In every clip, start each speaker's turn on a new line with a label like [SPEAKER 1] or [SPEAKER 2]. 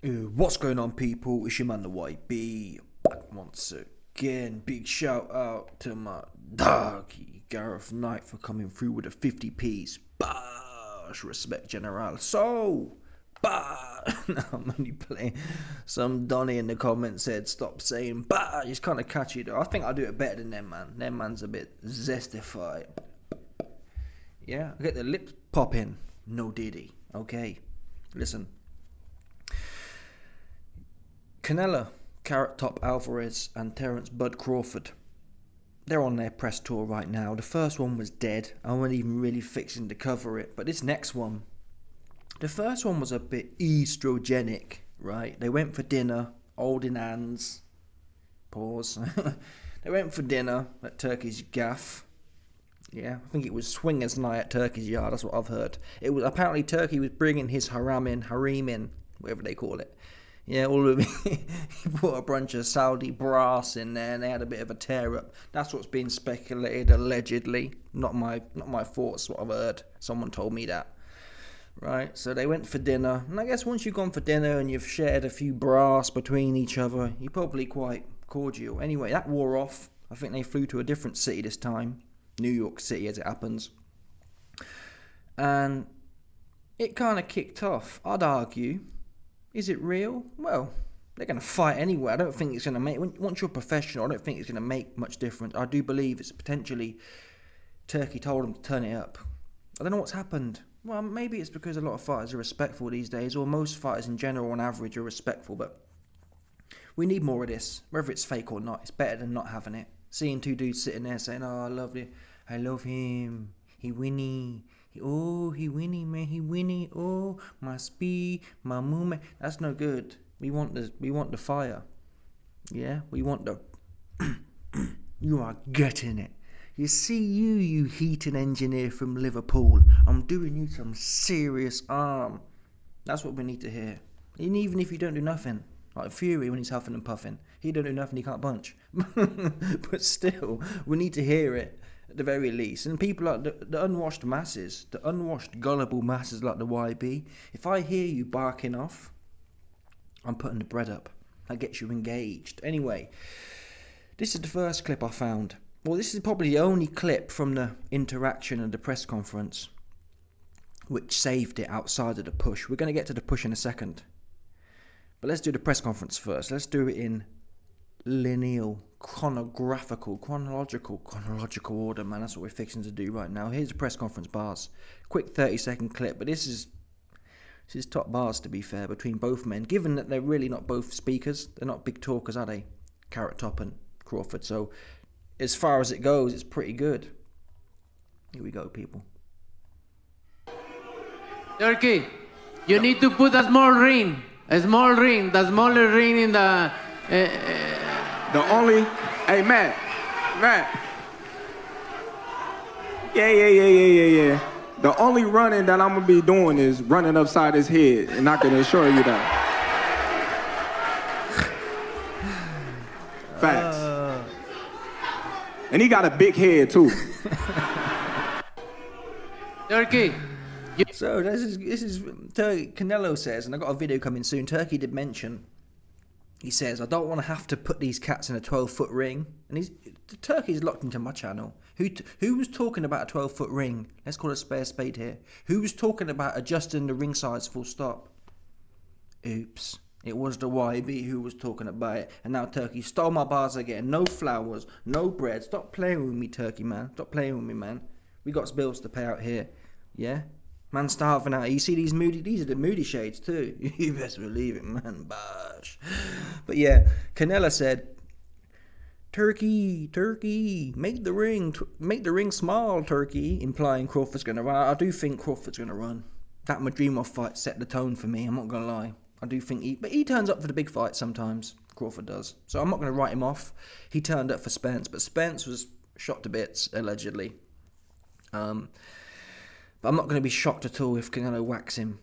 [SPEAKER 1] What's going on, people? It's your man the YB back once again. Big shout out to my doggy Gareth Knight for coming through with a 50 piece. Bash, respect general. So, bash. I'm only playing. Some Donny in the comments said stop saying bash. It's kind of catchy though. I think I'll do it better than them, man. Them man's a bit zestified. Yeah, I get the lips popping. No diddy. Okay, listen. Canelo, Carrot Top Alvarez and Terence Bud Crawford. They're on their press tour right now. The first one was dead. I wasn't even really fixing to cover it. But this next one, the first one was a bit estrogenic, right? They went for dinner, holding hands. Pause. They went for dinner at Turkey's gaff. Yeah, I think it was swingers night at Turkey's yard. That's what I've heard. It was apparently Turkey was bringing his harem in, whatever they call it. Yeah, all of it. He put a bunch of Saudi brass in there, and they had a bit of a tear up. That's what's been speculated, allegedly. Not my thoughts. What I've heard. Someone told me that. Right. So they went for dinner, and I guess once you've gone for dinner and you've shared a few brass between each other, you're probably quite cordial. Anyway, that wore off. I think they flew to a different city this time, New York City, as it happens, and it kind of kicked off. I'd argue. Is it real? Well, they're going to fight anyway. I don't think it's going to make... Once you're professional, I don't think it's going to make much difference. I do believe it's potentially... Turkey told them to turn it up. I don't know what's happened. Well, maybe it's because a lot of fighters are respectful these days, or most fighters in general, on average, are respectful, but we need more of this. Whether it's fake or not, it's better than not having it. Seeing two dudes sitting there saying, oh, I love him. He winnie. He winnie, man, he winnie. Oh, my speed, my movement. That's no good. We want the fire. Yeah, we want the. You are getting it. You see, you heating engineer from Liverpool. I'm doing you some serious arm. That's what we need to hear. And even if you don't do nothing, like Fury when he's huffing and puffing, he don't do nothing. He can't punch. But still, we need to hear it. At the very least, and people like the unwashed masses, the unwashed gullible masses like the YB, if I hear you barking off, I'm putting the bread up. That gets you engaged. Anyway, this is the first clip I found. Well, this is probably the only clip from the interaction and the press conference which saved it outside of the push. We're going to get to the push in a second, but let's do the press conference first. Let's do it in lineal, chronological order, man. That's what we're fixing to do right now. Here's the press conference bars. Quick 30-second clip, but this is top bars, to be fair, between both men, given that they're really not both speakers. They're not big talkers, are they? Carrot Top and Crawford. So as far as it goes, it's pretty good. Here we go, people.
[SPEAKER 2] Turkey, you need to put a small ring, the smaller ring in the...
[SPEAKER 3] The only, hey Matt. Yeah. The only running that I'm gonna be doing is running upside his head, and I can assure you that. Facts. And he got a big head too.
[SPEAKER 2] Turkey.
[SPEAKER 1] So this is Turkey. Canelo says, and I got a video coming soon. Turkey did mention. He says, I don't want to have to put these cats in a 12-foot ring. And Turkey's locked into my channel. Who was talking about a 12-foot ring? Let's call it a spade here. Who was talking about adjusting the ring size full stop? Oops. It was the YB who was talking about it. And now Turkey stole my bars again. No flowers, no bread. Stop playing with me, Turkey, man. Stop playing with me, man. We got bills to pay out here. Yeah? Man starving out. You see these are the moody shades too. You best believe it, man. Bash. But yeah, Canelo said, Turkey, make the ring small, Turkey, implying Crawford's gonna run. I do think Crawford's gonna run. That Madrimov fight set the tone for me, I'm not gonna lie. I do think he turns up for the big fight sometimes. Crawford does. So I'm not gonna write him off. He turned up for Spence, but Spence was shot to bits, allegedly. But I'm not going to be shocked at all if Canelo whacks him.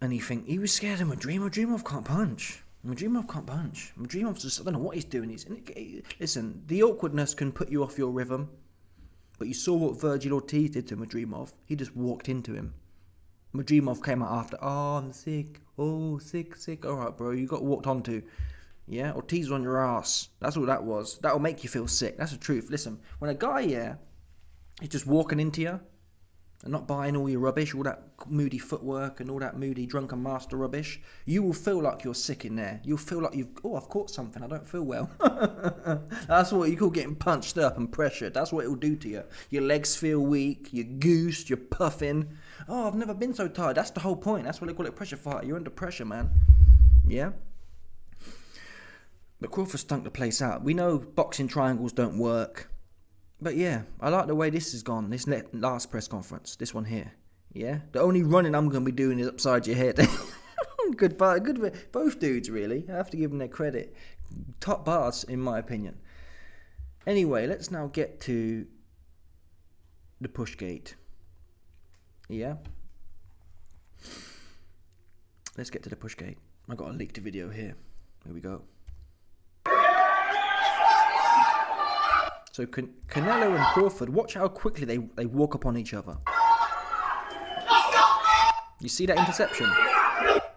[SPEAKER 1] And he was scared of Madrimov. Madrimov can't punch. Madrimov's just, I don't know what he's doing. Listen, the awkwardness can put you off your rhythm. But you saw what Virgil Ortiz did to Madrimov. He just walked into him. Majimov came out after, oh, I'm sick. Oh, sick. All right, bro, you got walked onto. Yeah, Ortiz on your ass. That's all that was. That'll make you feel sick. That's the truth. Listen, when a guy, is just walking into you and not buying all your rubbish, all that moody footwork and all that moody drunken master rubbish, you will feel like you're sick in there. You'll feel like I've caught something. I don't feel well. That's what you call getting punched up and pressured. That's what it'll do to you. Your legs feel weak. You're goosed. You're puffing. Oh, I've never been so tired. That's the whole point. That's what they call it, pressure fight. You're under pressure, man. Yeah? But Crawford stunk the place out. We know boxing triangles don't work. But yeah, I like the way this has gone, this last press conference, this one here. Yeah? The only running I'm going to be doing is upside your head. Good, both dudes, really. I have to give them their credit. Top bars, in my opinion. Anyway, let's now get to the pushgate. Yeah? Let's get to the pushgate. I got a leaked video here. Here we go. So Canelo and Crawford, watch how quickly they walk upon each other. You see that interception?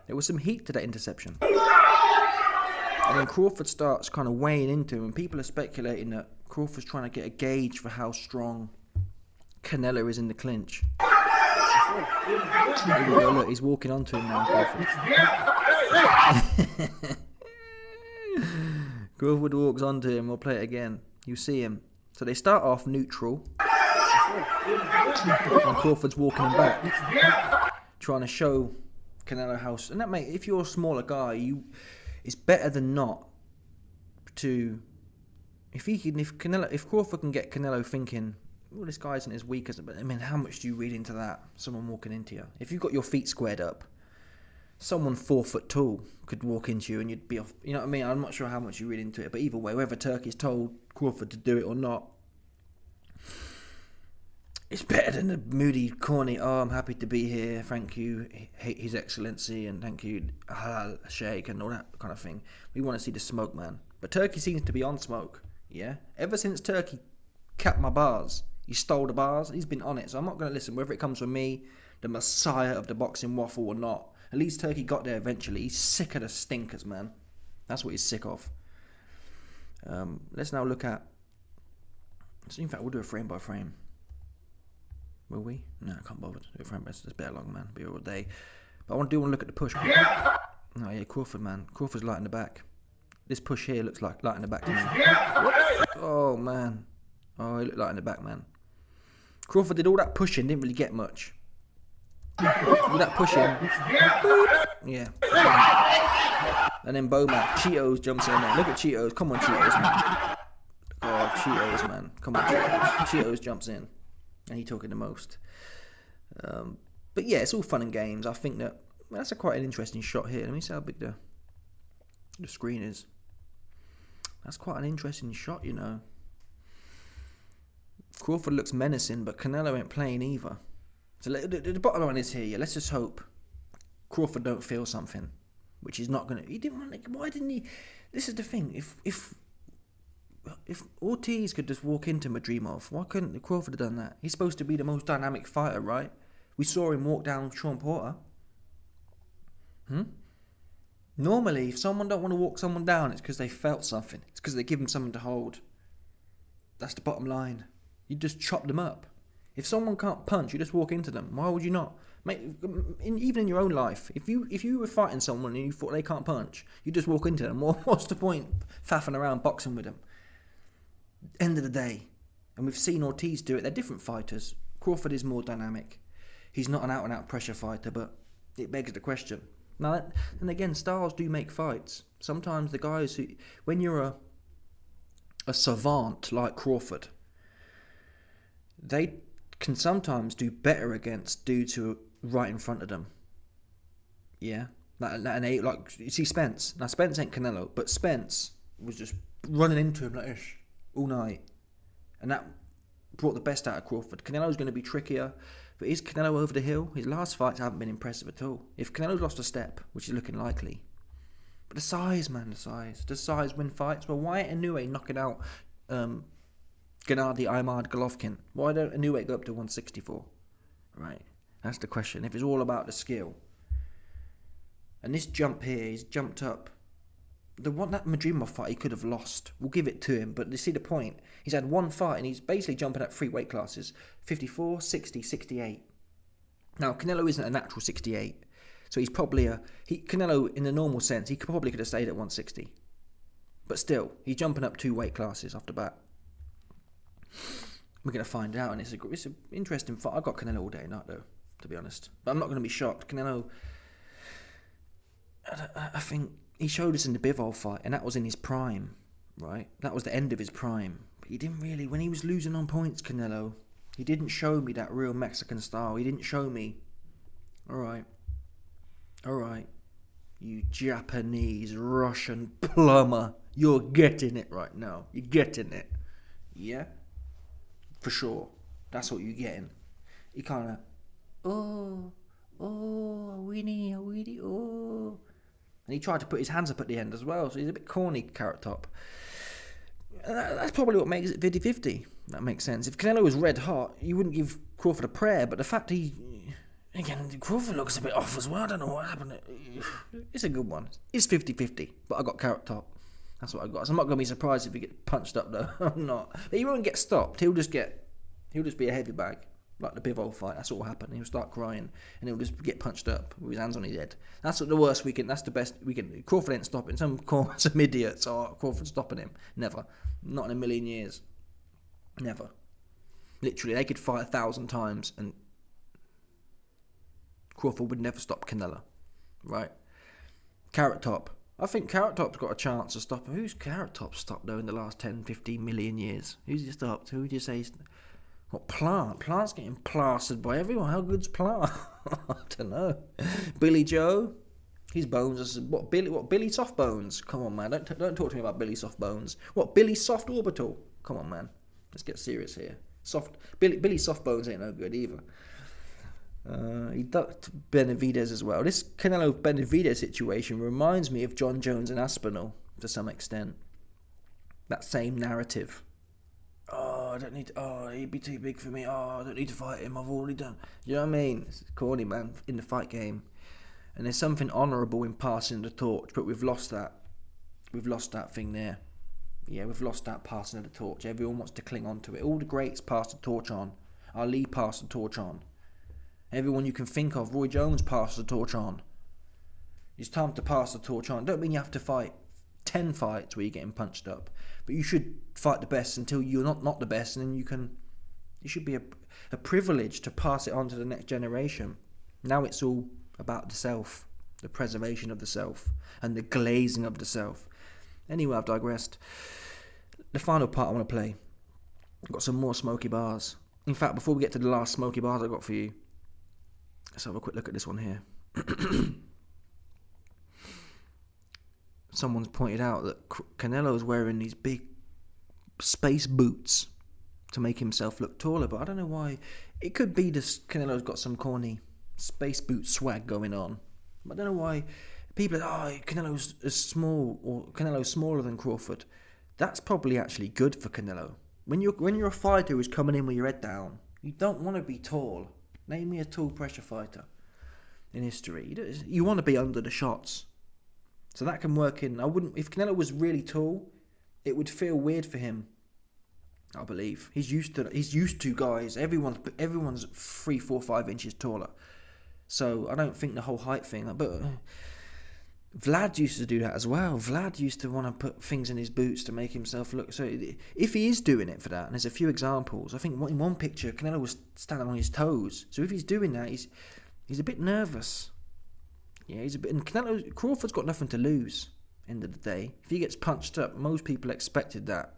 [SPEAKER 1] There was some heat to that interception. And then Crawford starts kind of weighing into him, and people are speculating that Crawford's trying to get a gauge for how strong Canelo is in the clinch. Here we go, look, he's walking onto him now, Crawford. Crawford walks onto him, we'll play it again. You see him. So they start off neutral. And Crawford's walking him back. Trying to show Canelo how... And that, mate, if you're a smaller guy, it's better than not to... If Crawford can get Canelo thinking, well, this guy isn't as weak as... But I mean, how much do you read into that? Someone walking into you. If you've got your feet squared up, someone 4 foot tall could walk into you and you'd be off. You know what I mean? I'm not sure how much you read into it, but either way, whether Turkey's told Crawford to do it or not, it's better than the moody, corny, oh, I'm happy to be here, thank you, His Excellency, and thank you, halal sheikh, and all that kind of thing. We want to see the smoke, man. But Turkey seems to be on smoke, yeah? Ever since Turkey capped my bars, he stole the bars, he's been on it, so I'm not going to listen, whether it comes from me, the messiah of the boxing waffle or not. At least Turkey got there eventually. He's sick of the stinkers, man. That's what he's sick of. Let's now look at... So in fact, we'll do a frame by frame. Will we? No, I can't bother to do a frame by frame. It's better long, man. Be here all day. But I want to look at the push. Oh, yeah, Crawford, man. Crawford's light in the back. This push here looks like light in the back to me. Oh, man. Oh, he looked light in the back, man. Crawford did all that pushing, didn't really get much. All that pushing. Yeah. And then Bowman, Cheetos jumps in there. Look at Cheetos. Come on, Cheetos, man. Oh, Cheetos, man. Come on, Cheetos. Cheetos jumps in. And he's talking the most. But yeah, it's all fun and games. I think that... Well, that's quite an interesting shot here. Let me see how big the screen is. That's quite an interesting shot, you know. Crawford looks menacing, but Canelo ain't playing either. So the bottom line is here, yeah, let's just hope Crawford don't feel something, which he's not going to... He didn't want to... Why didn't he... This is the thing. If Ortiz could just walk into Madrimov, why couldn't Crawford have done that? He's supposed to be the most dynamic fighter, right? We saw him walk down Sean Porter. Normally, if someone don't want to walk someone down, it's because they felt something. It's because they give them something to hold. That's the bottom line. You just chop them up. If someone can't punch, you just walk into them. Why would you not? Mate, even in your own life, if you were fighting someone and you thought they can't punch, you just walk into them. What's the point faffing around boxing with them? End of the day. And we've seen Ortiz do it. They're different fighters. Crawford is more dynamic. He's not an out-and-out pressure fighter, but it begs the question. Now, and again, styles do make fights. Sometimes the guys who... When you're a savant like Crawford, they can sometimes do better against dudes who are right in front of them. Yeah? Like you see Spence. Now, Spence ain't Canelo, but Spence was just running into him like this all night. And that brought the best out of Crawford. Canelo's going to be trickier, but is Canelo over the hill? His last fights haven't been impressive at all. If Canelo's lost a step, which is looking likely. But the size, man, the size. Does size win fights? Well, why ain't Inoue knocking out... Gennady Imad Golovkin? Why don't Inoue go up to 164? Right. That's the question. If it's all about the skill. And this jump here, he's jumped up. That Madrimov fight he could have lost. We'll give it to him, but you see the point. He's had one fight and he's basically jumping up 3 weight classes. 54, 60, 68. Now, Canelo isn't a natural 68. So he's probably Canelo, in the normal sense, he probably could have stayed at 160. But still, he's jumping up 2 weight classes off the bat. We're going to find out, and it's an interesting fight. I've got Canelo all day night, though, to be honest. But I'm not going to be shocked. Canelo, I think he showed us in the Bivol fight, and that was in his prime, right? That was the end of his prime. But he didn't really, when he was losing on points, Canelo, he didn't show me that real Mexican style. He didn't show me, all right, you Japanese, Russian plumber, you're getting it right now. You're getting it. Yeah? For sure. That's what you're getting. He kind of, Winnie, oh. And he tried to put his hands up at the end as well, so he's a bit corny, Carrot Top. That's probably what makes it 50-50. That makes sense. If Canelo was red hot, you wouldn't give Crawford a prayer, but the fact Crawford looks a bit off as well. I don't know what happened. It's a good one. It's 50-50, but I got Carrot Top. That's what I got. So I'm not going to be surprised if he gets punched up, though. I'm not. But he won't get stopped. He'll just be a heavy bag. Like the Bivol fight, that's what will happen. He'll start crying and he'll just get punched up with his hands on his head. That's the worst we can. That's the best we can. Crawford ain't stopping. Some idiots are Crawford stopping him. Never. Not in a million years. Never. Literally, they could fight 1,000 times and Crawford would never stop Canelo. Right? Carrot Top. I think Carrot Top's got a chance to stop him. Who's Carrot Top stopped though in the last 10, 15 million years? Who's he stopped? Who would you say? What, Plant? Plant's getting plastered by everyone. How good's Plant? I don't know. Billy Joe? His bones are... What, Billy Soft Bones? Come on, man. Don't talk to me about Billy Soft Bones. What, Billy Soft Orbital? Come on, man. Let's get serious here. Billy Soft Bones ain't no good either. He ducked Benavidez as well. This Canelo-Benavidez situation reminds me of John Jones and Aspinall to some extent. That same narrative. He'd be too big for me. I don't need to fight him. I've already done. You know what I mean? It's corny, man, in the fight game. And there's something honourable in passing the torch, but we've lost that. We've lost that thing there. Yeah, we've lost that passing of the torch. Everyone wants to cling on to it. All the greats passed the torch on. Ali passed the torch on. Everyone you can think of, Roy Jones passed the torch on. It's time to pass the torch on. Don't mean you have to fight 10 fights where you're getting punched up, but you should fight the best until you're not the best, and then it should be a privilege to pass it on to the next generation. Now it's all about the self, the preservation of the self, and the glazing of the self. Anyway, I've digressed. The final part I want to play, I've got some more smoky bars. In fact, before we get to the last smoky bars I got for you, let's have a quick look at this one here. Someone's pointed out that Canelo's wearing these big space boots to make himself look taller, but I don't know why. It could be this Canelo's got some corny space boot swag going on. But I don't know why people are, Canelo's small, or Canelo's smaller than Crawford. That's probably actually good for Canelo. When you're a fighter who's coming in with your head down, you don't want to be tall. Name me a tall pressure fighter in history. You want to be under the shots. So that can work in. If Canelo was really tall, it would feel weird for him. I believe he's used to guys. Everyone's 3, 4, 5 inches taller. So I don't think the whole height thing. But Vlad used to do that as well. Vlad used to want to put things in his boots to make himself look. So if he is doing it for that, and there's a few examples. I think in one picture, Canelo was standing on his toes. So if he's doing that, he's a bit nervous. Yeah, he's a bit. And Crawford's got nothing to lose. End of the day, if he gets punched up, most people expected that.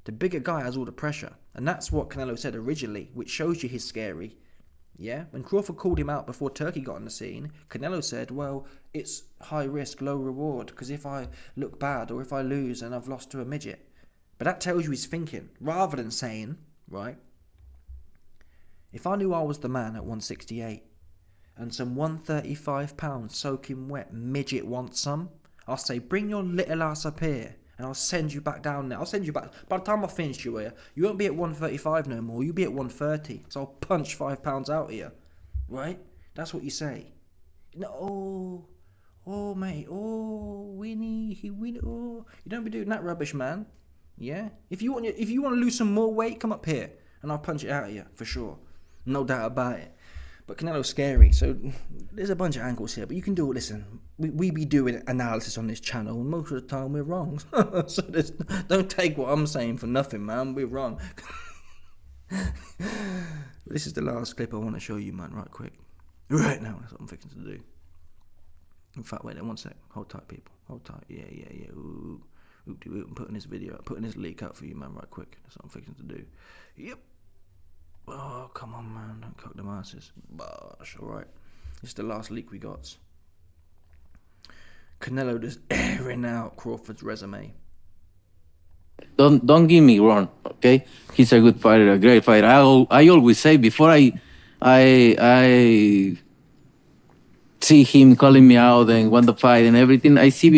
[SPEAKER 1] The bigger guy has all the pressure, and that's what Canelo said originally, which shows you he's scary. Yeah, when Crawford called him out before Turkey got on the scene, Canelo said, "Well, it's high risk, low reward, because if I look bad or if I lose, and I've lost to a midget." But that tells you he's thinking, rather than saying, right, if I knew I was the man at 168. And some 135 pounds soaking wet midget wants some, I'll say, bring your little ass up here and I'll send you back down there. I'll send you back. By the time I finish you here, you won't be at 135 no more. You'll be at 130. So I'll punch £5 out of you. right? That's what you say. No, oh mate, oh Winnie, he win. Oh, you don't be doing that rubbish, man. Yeah. If you want to lose some more weight, come up here and I'll punch it out of you for sure. No doubt about it. But Canelo's scary, so there's a bunch of angles here. But you can do it. Listen, we be doing analysis on this channel, and most of the time we're wrong. So don't take what I'm saying for nothing, man. We're wrong. This is the last clip I want to show you, man. Right quick, right now. That's what I'm fixing to do. In fact, wait there, one sec. Hold tight, people. Hold tight. Yeah. Ooh. I'm putting this video, putting this leak out for you, man. Right quick. That's what I'm fixing to do. Yep. Oh, come on, man. Don't cock them asses. Bosh. Alright. It's the last leak we got. Canelo just airing out Crawford's resume.
[SPEAKER 2] Don't get me wrong, okay? He's a good fighter, a great fighter. I always say before I see him calling me out and want to fight and everything, I say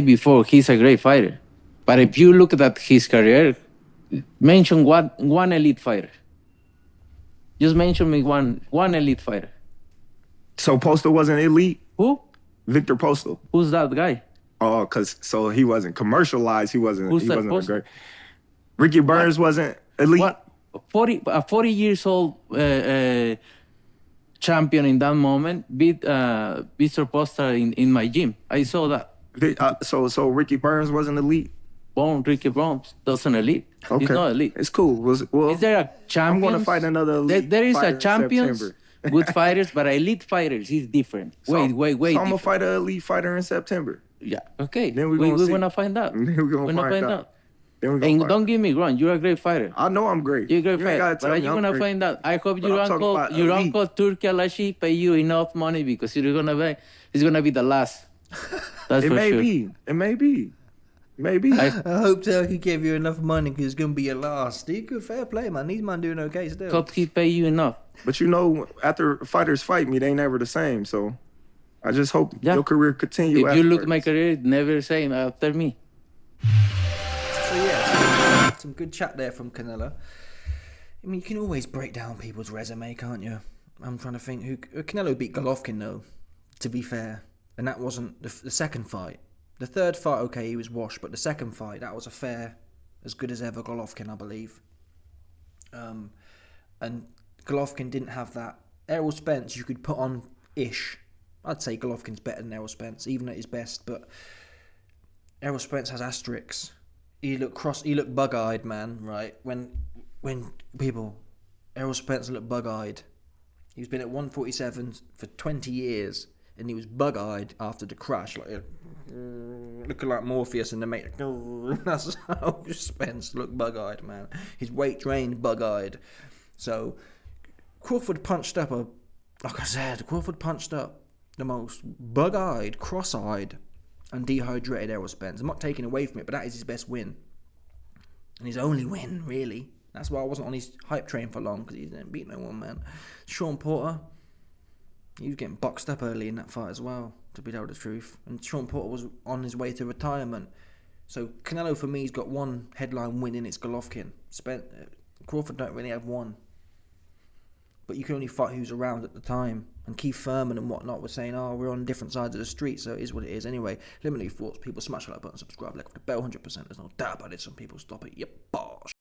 [SPEAKER 2] before he's a great fighter. But if you look at his career, mention one elite fighter. Just mention me one elite fighter.
[SPEAKER 3] So Postal wasn't elite?
[SPEAKER 2] Who?
[SPEAKER 3] Victor Postal.
[SPEAKER 2] Who's that guy?
[SPEAKER 3] Oh, so he wasn't commercialized. He wasn't a great. Ricky Burns wasn't elite.
[SPEAKER 2] What? 40 years old champion in that moment beat Mr. Postal in my gym. I saw that.
[SPEAKER 3] So Ricky Burns wasn't elite.
[SPEAKER 2] Ricky Burns doesn't elite.
[SPEAKER 3] Okay.
[SPEAKER 2] He's not elite.
[SPEAKER 3] It's cool.
[SPEAKER 2] Is there a champion?
[SPEAKER 3] I'm going to fight another elite.
[SPEAKER 2] There is
[SPEAKER 3] fighter
[SPEAKER 2] a champions, good fighters, but elite fighters is different. Wait.
[SPEAKER 3] So I'm going to fight an elite fighter in September.
[SPEAKER 2] Yeah, okay.
[SPEAKER 3] Then we're
[SPEAKER 2] going to find out.
[SPEAKER 3] We're going to find out.
[SPEAKER 2] And don't get me wrong, you're a great fighter.
[SPEAKER 3] I know I'm great.
[SPEAKER 2] You're a great fighter. But you're going to find out. I hope your uncle Turki Alashi pay you enough money because he's going to be the last. That's
[SPEAKER 3] it
[SPEAKER 2] for
[SPEAKER 3] may
[SPEAKER 2] sure.
[SPEAKER 3] be. It may be. Maybe.
[SPEAKER 1] I hope Turkey gave you enough money because it's going to be your last. You good, fair play, man. These man doing okay still.
[SPEAKER 2] Hope he pay you enough.
[SPEAKER 3] But after fighters fight me, they never the same. So I just hope your career continue.
[SPEAKER 2] If you look at my career, never the same after me.
[SPEAKER 1] So yeah, some good chat there from Canelo. I mean, you can always break down people's resume, can't you? I'm trying to think who Canelo beat Golovkin though. To be fair, and that wasn't the second fight. The third fight, okay, he was washed, but the second fight, that was a fair, as good as ever Golovkin, I believe. And Golovkin didn't have that. Errol Spence, you could put on ish. I'd say Golovkin's better than Errol Spence, even at his best, but Errol Spence has asterisks. He looked bug-eyed, man, right? When Errol Spence looked bug-eyed. He's been at 147 for 20 years, and he was bug-eyed after the crash, like looking like Morpheus in the Matrix. That's how Spence looked bug-eyed, man. His weight drained, bug-eyed. So Crawford punched up Crawford punched up the most bug-eyed, cross-eyed, and dehydrated Errol Spence. I'm not taking away from it, but that is his best win. And his only win, really. That's why I wasn't on his hype train for long, because he didn't beat no one, man. Sean Porter, he was getting boxed up early in that fight as well, to be told the truth. And Sean Porter was on his way to retirement. So Canelo, for me, has got one headline win, and it's Golovkin. Crawford don't really have one. But you can only fight who's around at the time. And Keith Thurman and whatnot were saying, we're on different sides of the street, so it is what it is. Anyway, let me know your thoughts. People smash the like button, subscribe, like the bell, 100%. There's no doubt about it. Some people stop it. Yep, bosh.